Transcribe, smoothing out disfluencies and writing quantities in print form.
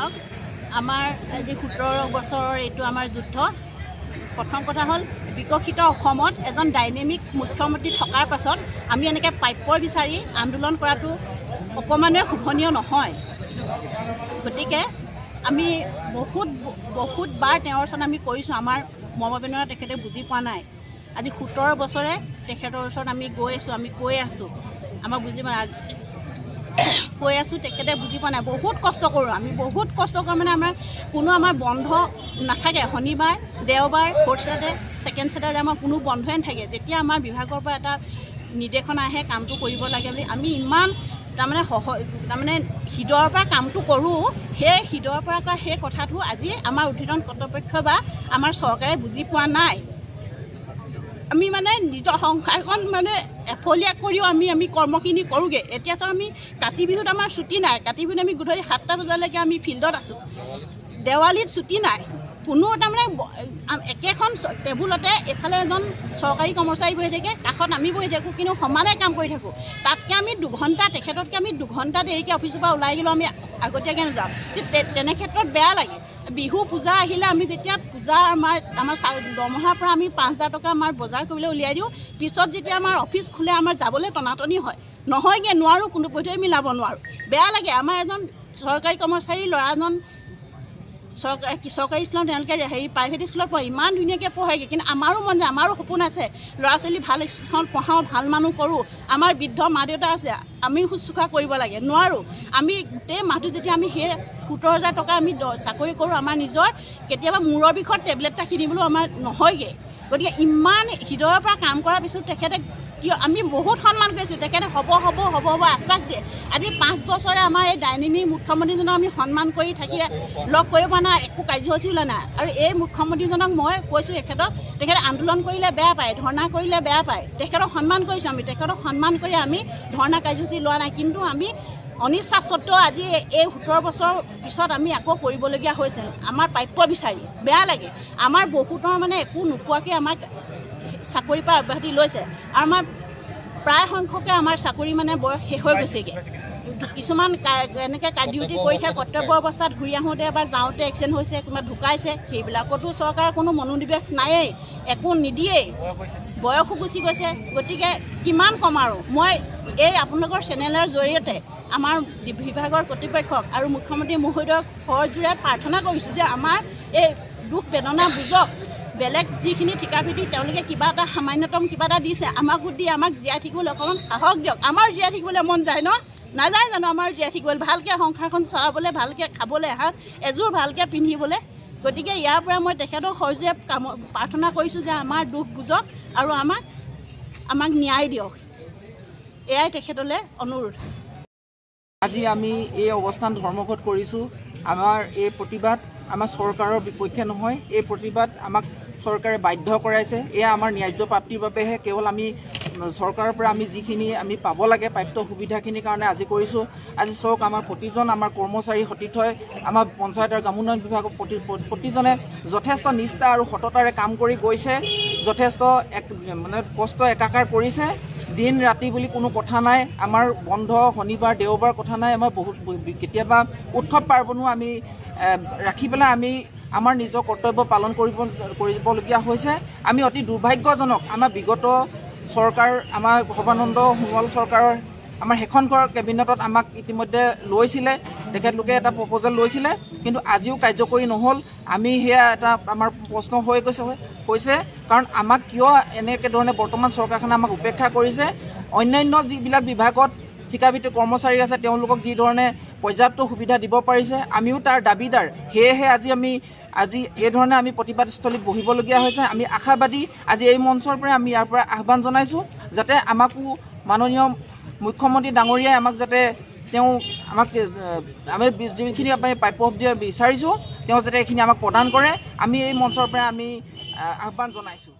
চাওক আমাৰ আজি 17 বছৰৰ এইটো আমাৰ যুদ্ধ। প্ৰথম কথা হ'ল বিকশিত অসমত এজন ডাইনেমিক মুখ্যমন্ত্ৰী থকাৰ পাছত আমি এনেকৈ প্ৰাপ্য বিচাৰি আন্দোলন কৰাটো অকণমানে শোভনীয় নহয়। গতিকে আমি বহুতবাৰ তেওঁৰ ওচৰত আমি কৰিছোঁ। আমাৰ মমতা বেনাৰ্জী তেখেতে বুজি পোৱা নাই। আজি 17 বছৰে তেখেতৰ ওচৰত আমি গৈ আছোঁ, আমি কৈ আছোঁ, আমাক বুজি পোৱা নাই, কৈ আছোঁ, তেখেতে বুজি পোৱা নাই। বহুত কষ্ট কৰোঁ আমি, বহুত কষ্ট কৰোঁ মানে আমাৰ কোনো আমাৰ বন্ধ নাথাকে। শনিবাৰ, দেওবাৰ, ফ'ৰ্থ ছেটাৰডে, ছেকেণ্ড ছেটাৰডে আমাৰ কোনো বন্ধই নাথাকে। যেতিয়া আমাৰ বিভাগৰ পৰা এটা নিৰ্দেশনা আহে কামটো কৰিব লাগে বুলি আমি ইমান তাৰমানে হৃদয়ৰ পৰা কামটো কৰোঁ। সেই হৃদয়ৰ পৰা কৰা সেই কথাটো আজি আমাৰ ঊৰ্ধ্বতন কৰ্তৃপক্ষ বা আমাৰ চৰকাৰে বুজি পোৱা নাই। আমি মানে নিজৰ সংসাৰখন মানে এফলীয়া কৰিও আমি কৰ্মখিনি কৰোঁগৈ। এতিয়া চাওক আমি কাতি বিহুত আমাৰ ছুটি নাই। কাতি বিহুত আমি গধূলি 7টা বজালৈকে আমি ফিল্ডত আছোঁ। দেৱালীত ছুটি নাই। কোনো তাৰমানে একেখন টেবুলতে এফালে এজন চৰকাৰী কৰ্মচাৰী বহি থাকে, কাষত আমি বহি থাকোঁ, কিন্তু সমানে কাম কৰি থাকোঁ। তাতকৈ আমি 2 ঘণ্টা, তেখেততকৈ আমি 2 ঘণ্টা দেৰিকৈ অফিচৰ পৰা ওলাই গ'লেও আমি আগতীয়াকৈ নাযাওঁ। তেনে ক্ষেত্ৰত বেয়া লাগে। বিহু পূজা আহিলে আমি যেতিয়া পূজা আমাৰ দৰমহাৰ পৰা আমি 5,000 টকা আমাৰ বজাৰ কৰিবলৈ উলিয়াই দিওঁ, পিছত যেতিয়া আমাৰ অফিচ খোলে আমাৰ যাবলৈ টনাটনি হয়। নহয়গৈ, নোৱাৰোঁ, কোনো পধ্যেই মিলাব নোৱাৰোঁ। বেয়া লাগে। আমাৰ এজন চৰকাৰী কৰ্মচাৰী ল'ৰাজন চৰকাৰী স্কুলত তেওঁলোকে প্ৰাইভেট স্কুলত পঢ়ে, ইমান ধুনীয়াকৈ পঢ়ায়গৈ। কিন্তু আমাৰো মন যায়, আমাৰো সপোন আছে ল'ৰা ছোৱালী ভাল স্কুলখন পঢ়াওঁ, ভাল মানুহ কৰোঁ। আমাৰ বৃদ্ধ মা দেউতা আছে, আমি শুশ্ৰূষা কৰিব লাগে, নোৱাৰোঁ। আমি গোটেই মাহটো যেতিয়া আমি সেই 17,000 টকা আমি চাকৰি কৰোঁ, আমাৰ নিজৰ কেতিয়াবা মূৰৰ বিষত টেবলেট এটা কিনিবলৈও আমাৰ নহয়গৈ। গতিকে ইমান হৃদয়ৰ পৰা কাম কৰাৰ পিছত তেখেতে কিয় আমি বহুত সন্মান কৰিছোঁ। তেখেতে হ'ব আশ্বাস দিয়ে। আজি 5 বছৰে আমাৰ এই ডাইনেমিক মুখ্যমন্ত্ৰীজনক আমি সন্মান কৰি থাকি লগ কৰিব পৰা নাই, একো কাৰ্যসূচী ওলোৱা নাই। আৰু এই মুখ্যমন্ত্ৰীজনক মই কৈছোঁ তেখেতে আন্দোলন কৰিলে বেয়া পায়, ধৰ্ণা কৰিলে বেয়া পায়। তেখেতক সন্মান কৰিছোঁ আমি, তেখেতক সন্মান কৰি আমি ধৰ্ণা কাৰ্যসূচী লোৱা নাই। কিন্তু আমি অনিচ্ছা স্বত্বেও আজি এই 17 বছৰ পিছত আমি আকৌ কৰিবলগীয়া হৈছে আমাৰ প্ৰাপ্য বিচাৰি। বেয়া লাগে। আমাৰ বহুতৰ মানে একো নোপোৱাকৈ আমাক চাকৰিৰ পৰা অব্যাহতি লৈছে। আৰু আমাৰ প্ৰায় সংখ্যকে আমাৰ চাকৰি মানে বয়স শেষ হৈ গৈছেগৈ। কিছুমান এনেকৈ ডিউটি কৰি থাকে, কৰ্তব্য অৱস্থাত ঘূৰি আহোঁতে বা যাওঁতে এক্সিডেণ্ট হৈছে, কোনোবা ঢুকাইছে, সেইবিলাকতো চৰকাৰৰ কোনো মনোনিৱেশ নায়েই, একো নিদিয়েই, বয়সো গুচি গৈছে। গতিকে কিমান কম আৰু মই এই আপোনালোকৰ চেনেলৰ জৰিয়তে আমাৰ বিভাগৰ কৰ্তৃপক্ষক আৰু মুখ্যমন্ত্ৰী মহোদয়ক সজোৰে প্ৰাৰ্থনা কৰিছোঁ যে আমাৰ এই দুখ বেদনা বুজক। বেলেগ যিখিনি ঠিকাভিত্তি তেওঁলোকে কিবা এটা সামান্যতম কিবা এটা দিছে, আমাকো দি আমাক জীয়াই থাকিবলৈ অকণমান সাহস দিয়ক। আমাৰ জীয়াই থাকিবলৈ মন যায় নাযায় জানো? আমাৰ জীয়াই থাকিবলৈ, ভালকৈ সংসাৰখন চলাবলৈ, ভালকৈ খাবলৈ, এযোৰ ভালকৈ পিন্ধিবলৈ। গতিকে ইয়াৰ পৰা মই তেখেতক সজোৰে প্ৰাৰ্থনা কৰিছোঁ যে আমাৰ দুখ বুজক আৰু আমাক ন্যায় দিয়ক। এয়াই তেখেতলৈ অনুৰোধ। আজি আমি এই অৱস্থান ধৰ্মঘট কৰিছোঁ। আমাৰ এই প্ৰতিবাদ আমাৰ চৰকাৰৰ বিপক্ষে নহয়। এই প্ৰতিবাদ আমাক চৰকাৰে বাধ্য কৰাইছে। এয়া আমাৰ ন্যায্য প্ৰাপ্তিৰ বাবেহে। কেৱল আমি চৰকাৰৰ পৰা আমি যিখিনি আমি পাব লাগে প্ৰাপ্য সুবিধাখিনিৰ কাৰণে আজি কৰিছোঁ। আজি চাওক আমাৰ প্ৰতিজন আমাৰ কৰ্মচাৰী সতীৰ্থই আমাৰ পঞ্চায়ত আৰু গ্ৰামোন্নয়ন বিভাগৰ প্ৰতিজনে যথেষ্ট নিষ্ঠা আৰু সততাৰে কাম কৰি গৈছে। যথেষ্ট মানে কষ্ট একাকাৰ কৰিছে। দিন ৰাতি বুলি কোনো কথা নাই। আমাৰ বন্ধ শনিবাৰ দেওবাৰ কথা নাই। আমাৰ বহুত কেতিয়াবা উৎসৱ পাৰ্বণো আমি ৰাখি পেলাই আমি আমাৰ নিজৰ কৰ্তব্য পালন কৰিবলগীয়া হৈছে। আমি অতি দুৰ্ভাগ্যজনক। আমাৰ বিগত চৰকাৰ, আমাৰ সৰ্বানন্দ সোণোৱাল চৰকাৰৰ আমাৰ সেইখন কেবিনেটত আমাক ইতিমধ্যে লৈছিলে, তেখেতলোকে এটা প্ৰপ'জেল লৈছিলে, কিন্তু আজিও কাৰ্যকৰী নহ'ল। আমি সেয়া এটা আমাৰ প্ৰশ্ন হৈ হৈছে কাৰণ আমাক কিয় এনেকৈ ধৰণে বৰ্তমান চৰকাৰখনে আমাক উপেক্ষা কৰিছে। অন্যান্য যিবিলাক বিভাগত ঠিকাভিত্তিক কৰ্মচাৰী আছে তেওঁলোকক যি ধৰণে পৰ্যাপ্ত সুবিধা দিব পাৰিছে, আমিও তাৰ দাবীদাৰ। সেয়েহে আজি এই ধৰণে আমি প্ৰতিবাদস্থলীত বহিবলগীয়া হৈছে। আমি আশাবাদী। আজি এই মঞ্চৰ পৰা আমি ইয়াৰ পৰা আহ্বান জনাইছোঁ যাতে আমাকো মাননীয় মুখ্যমন্ত্ৰী ডাঙৰীয়াই আমি যিখিনি আমি প্ৰাপ্য বিচাৰিছোঁ তেওঁ যাতে এইখিনি আমাক প্ৰদান কৰে, আমি এই মঞ্চৰ পৰা আমি আহ্বান জনাইছোঁ।